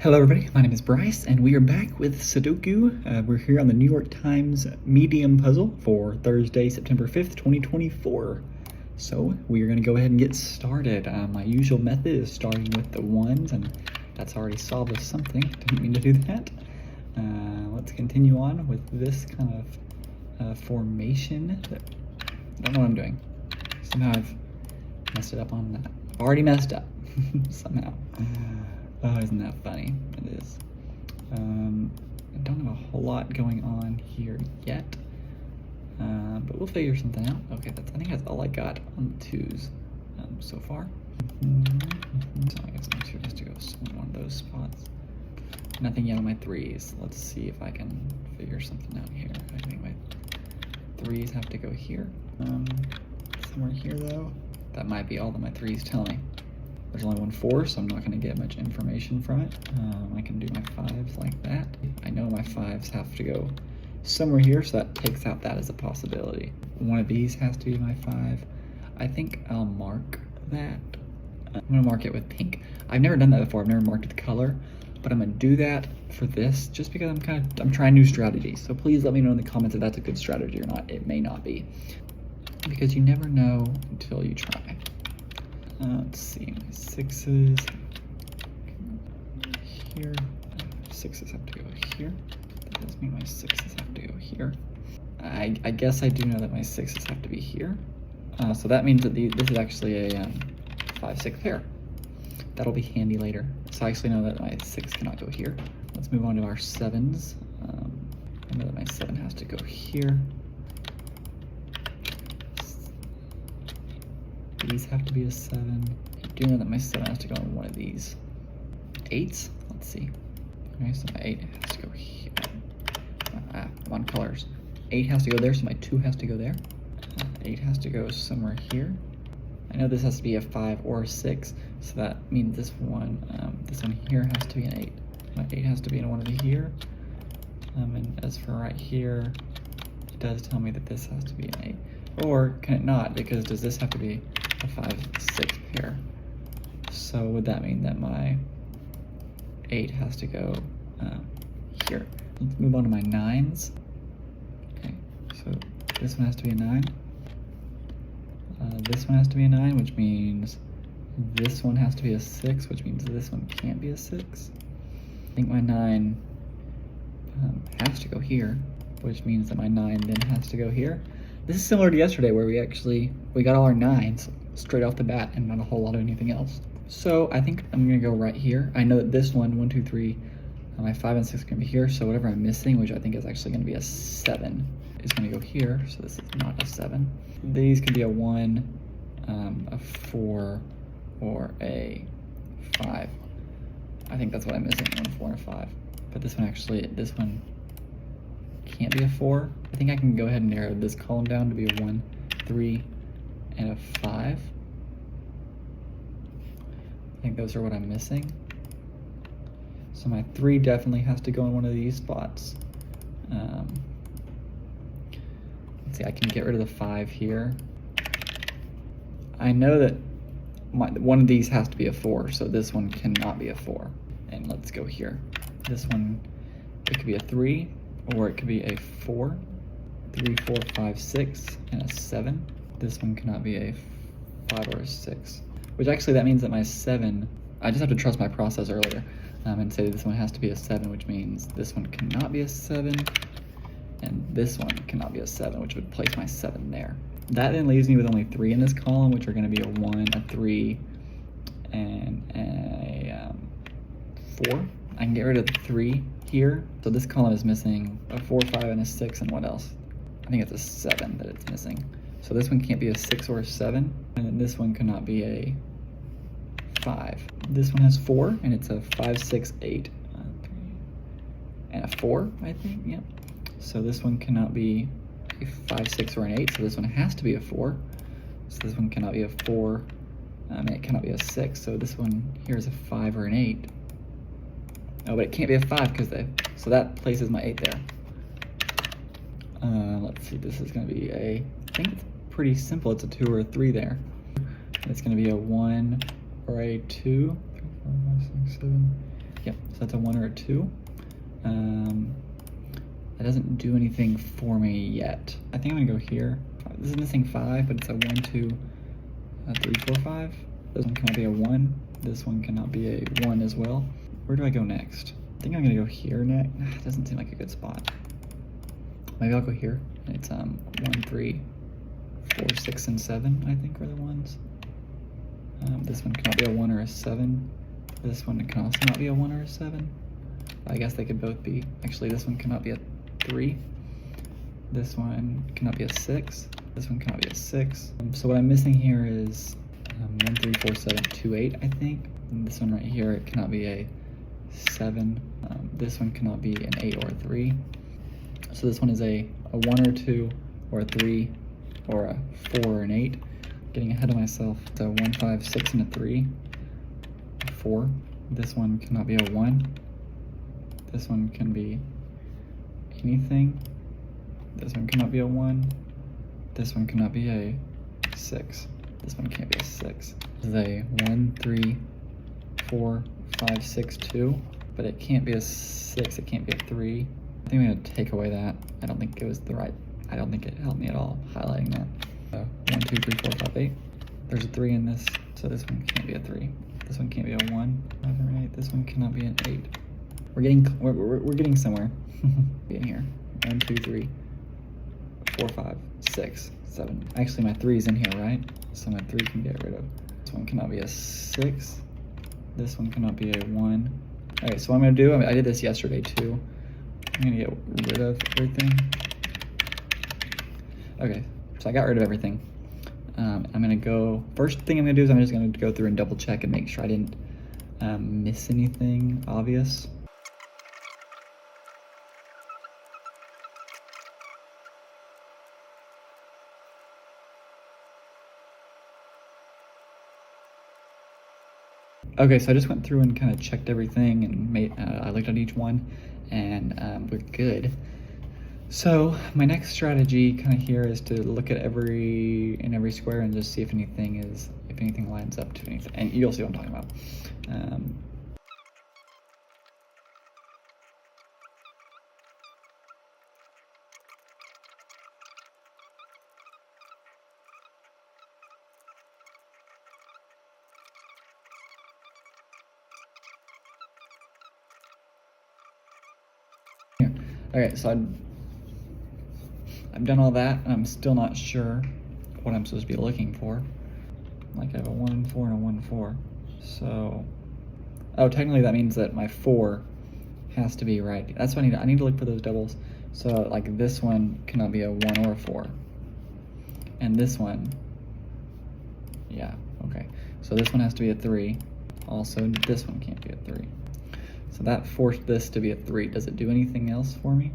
Hello everybody, my name is Bryce, and we are back with Sudoku. We're here on the New York Times medium puzzle for Thursday, September 5th, 2024. So we are going to go ahead and get started. My usual method is starting with the ones, and that's already solved with something. Didn't mean to do that. Let's continue on with this kind of formation. I don't know what I'm doing. Somehow I've messed it up on that. I've already messed up, somehow. Oh, isn't that funny? It is. I don't have a whole lot going on here yet, but we'll figure something out. Okay, I think that's all I got on the twos so far. So I guess my two has to go in one of those spots. Nothing yet on my threes. Let's see if I can figure something out here. I think my threes have to go here. Somewhere here though. That might be all that my threes tell me. There's only one four, so I'm not going to get much information from it. I can do my fives like that. I know my fives have to go somewhere here, so that takes out that as a possibility. One of these has to be my five. I think I'll mark that. I'm going to mark it with pink. I've never done that before. I've never marked the color, but I'm going to do that for this just because I'm trying new strategies. So please let me know in the comments if that's a good strategy or not. It may not be, because you never know until you try. Let's see, my sixes here. Sixes have to go here. That does mean my sixes have to go here. I guess I do know that my sixes have to be here. So that means that this is actually a 5-6 pair. That'll be handy later. So I actually know that my 6 cannot go here. Let's move on to our sevens. I know that my 7 has to go here. These have to be a 7. I do know that my 7 has to go on one of these. 8s, let's see. Okay, so my 8 has to go here. I'm on colors. 8 has to go there, so my 2 has to go there. 8 has to go somewhere here. I know this has to be a 5 or a 6, so that means this one here has to be an 8. My 8 has to be in one of here. And as for right here, it does tell me that this has to be an 8. Or can it not? Because does this have to be a 5-6 pair? So would that mean that my 8 has to go here? Let's move on to my 9s. Okay, so this one has to be a 9. This one has to be a 9, which means this one has to be a 6, which means this one can't be a 6. I think my 9 has to go here, which means that my 9 then has to go here. This is similar to yesterday where we got all our 9s straight off the bat and not a whole lot of anything else. So I think I'm gonna go right here. I know that this one, 1, 2, 3, my 5 and 6 are gonna be here. So whatever I'm missing, which I think is actually gonna be a 7, is gonna go here. So this is not a 7. These could be a 1, a 4, or a 5. I think that's what I'm missing, 1, 4, and a 5. But this one can't be a 4. I think I can go ahead and narrow this column down to be a 1, 3, and a 5. I think those are what I'm missing. So my 3 definitely has to go in one of these spots. Let's see, I can get rid of the 5 here. I know that one of these has to be a 4, so this one cannot be a 4. And let's go here. This one, it could be a 3, or it could be a 4, 3, 4, 5, 6, and a 7. This one cannot be a 5 or a 6, which actually that means that my 7, I just have to trust my process earlier and say this one has to be a 7, which means this one cannot be a 7, and this one cannot be a 7, which would place my 7 there. That then leaves me with only 3 in this column, which are going to be a 1, a 3, and a 4. I can get rid of the 3 here. So this column is missing a 4, 5, and a 6, and what else? I think it's a 7 that it's missing. So this one can't be a 6 or a 7, and then this one cannot be a 5. This one has 4, and it's a 5, 6, 8, 3, and a 4, I think, yep. So this one cannot be a 5, 6, or an 8, so this one has to be a 4. So this one cannot be a 4, and it cannot be a 6, so this one here is a 5 or an 8. Oh, but it can't be a 5 because so that places my 8 there. Let's see, this is going to be I think it's pretty simple. It's a 2 or a 3 there. It's going to be a 1 or a 2, 3, 4, 5, 6, 7, Yep, so that's a 1 or a 2. That doesn't do anything for me yet. I think I'm gonna go here. This is missing 5, but it's a 1, 2, 3, 4, 5. This one cannot be a 1. This one cannot be a 1 as well. Where do I go next? I think I'm gonna go here next. It doesn't seem like a good spot. Maybe I'll go here. It's 1, 3, 4, 6, and 7, I think are the ones. This one cannot be a 1 or a 7. This one can also not be a 1 or a 7. I guess they could both be. Actually, this one cannot be a 3. This one cannot be a 6. This one cannot be a 6. So what I'm missing here is 1, 3, 4, 7, 2, 8, I think. And this one right here, it cannot be a 7. This one cannot be an 8 or a 3. So this one is a 1 or 2 or a 3 or a 4 or an 8. Getting ahead of myself. So 1, 5, 6, and a 3. 4. This one cannot be a 1. This one can be anything. This one cannot be a 1. This one cannot be a 6. This one can't be a 6. This is a 1, 3, 4, 5, 6, 2. But it can't be a 6. It can't be a 3. I think I'm gonna take away that. I don't think it was the right. I don't think it helped me at all highlighting that. 1, 2, 3, 4, 5, 8. There's a 3 in this, so this one can't be a 3. This one can't be a 1, 5, or 8. This one cannot be an 8. We're getting somewhere. In here. 1, 2, 3, 4, 5, 6, 7. Actually, my 3 is in here, right? So my 3 can get rid of. This one cannot be a 6. This one cannot be a 1. Okay, so what I'm gonna do, I did this yesterday too. I'm gonna get rid of everything. Okay, so I got rid of everything. I'm gonna go, first thing I'm gonna do is I'm just gonna go through and double check and make sure I didn't miss anything obvious. Okay, so I just went through and kind of checked everything and I looked at each one and we're good. So my next strategy kind of here is to look at every square and just see if anything lines up to anything, and you'll see what I'm talking about. Okay, so I've done all that, and I'm still not sure what I'm supposed to be looking for. Like I have a 1, 4, and a 1, 4. So, oh, technically that means that my 4 has to be right. That's what I need to look for those doubles. So like this one cannot be a 1 or a 4. And this one, yeah, okay. So this one has to be a 3. Also, this one can't be a 3. So that forced this to be a 3. Does it do anything else for me?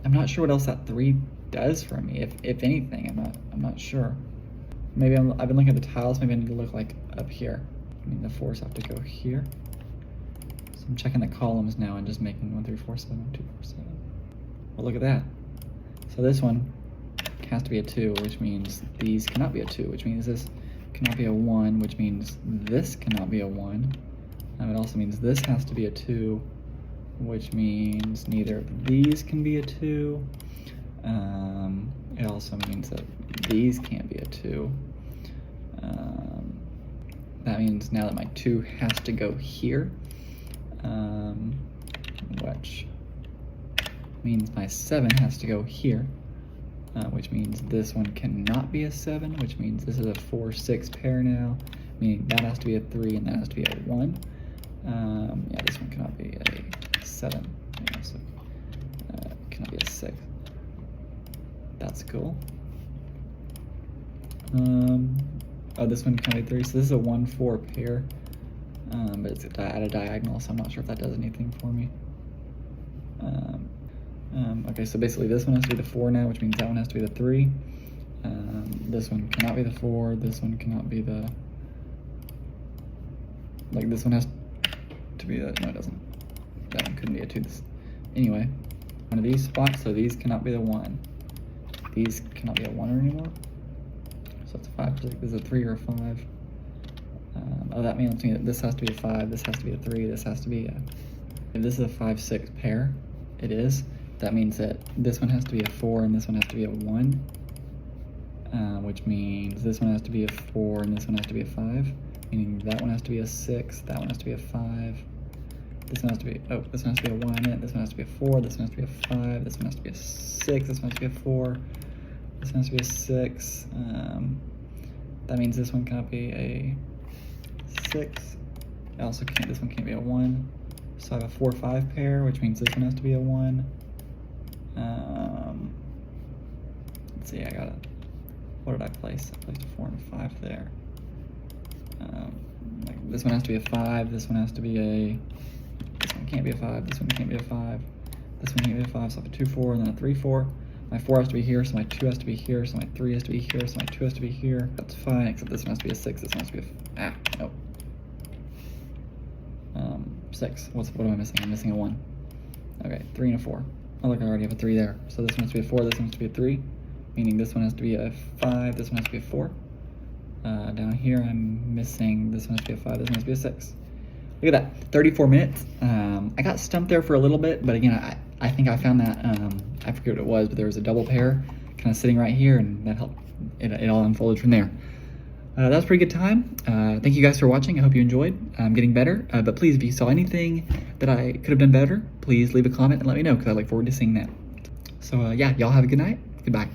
I'm not sure what else that 3 does for me. If anything, I'm not sure. Maybe I've been looking at the tiles. Maybe I need to look like up here. I mean, the 4s have to go here. So I'm checking the columns now and just making 1, 3, 4, 7, 2, 4, 7. Well, look at that. So this one has to be a 2, which means these cannot be a 2, which means this cannot be a 1, which means this cannot be a 1. It also means this has to be a 2, which means neither of these can be a 2. It also means that these can't be a 2. That means now that my 2 has to go here, which means my 7 has to go here, which means this one cannot be a 7, which means this is a 4, 6 pair now, meaning that has to be a 3 and that has to be a 1. Yeah, this one cannot be a 7. Yeah, so cannot be a 6. That's cool. Oh, this one cannot be 3. So this is a 1, 4 pair, but it's at a diagonal, so I'm not sure if that does anything for me. Okay, so basically this one has to be the 4 now, which means that one has to be the 3. This one cannot be the 4. This one cannot be the, like this one has to be the, no it doesn't. That one couldn't be a 2. Anyway, one of these spots, so these cannot be the 1. These cannot be a 1 anymore. So it's a 5, this is a 3 or a 5. Oh, that means to me that this has to be a 5, this has to be a 3, this has to be a If this is a 5, 6 pair, it is. That means that this one has to be a 4 and this one has to be a 1, which means this one has to be a 4 and this one has to be a 5, meaning that one has to be a 6, that one has to be a 5, this one has to be, oh, this one has to be a 1 in it, this one has to be a 4, this one has to be a 5, this one has to be a 6, this one has to be a 4, this one has to be a 6, that means this one cannot be a 6, also can't, this one can't be a 1, so I have a 4, 5 pair, which means this one has to be a 1, let's see, I got a, what did I place? I placed a 4 and a 5 there. Like this one has to be a 5, this one has to be a, this one can't be a 5, this one can't be a 5, this one can't be a 5, so I have a 2, 4, and then a 3, 4. My 4 has to be here, so my 2 has to be here, so my 3 has to be here, so my 2 has to be here. That's fine, except this one has to be a 6, this one has to be a, nope. 6, what am I missing? I'm missing a 1. Okay, 3 and a 4. Oh look, I already have a 3 there. So this one has to be a 4, this one has to be a 3, meaning this one has to be a 5, this one has to be a 4. Down here I'm missing, this one has to be a 5, this one has to be a 6. Look at that, 34 minutes. I got stumped there for a little bit, but again, I think I found that, I forget what it was, but there was a double pair kind of sitting right here, and that helped, it all unfolded from there. That was a pretty good time. Thank you guys for watching. I hope you enjoyed. I'm getting better, but please, if you saw anything that I could have done better, please leave a comment and let me know, because I look forward to seeing that. So yeah, y'all have a good night. Goodbye.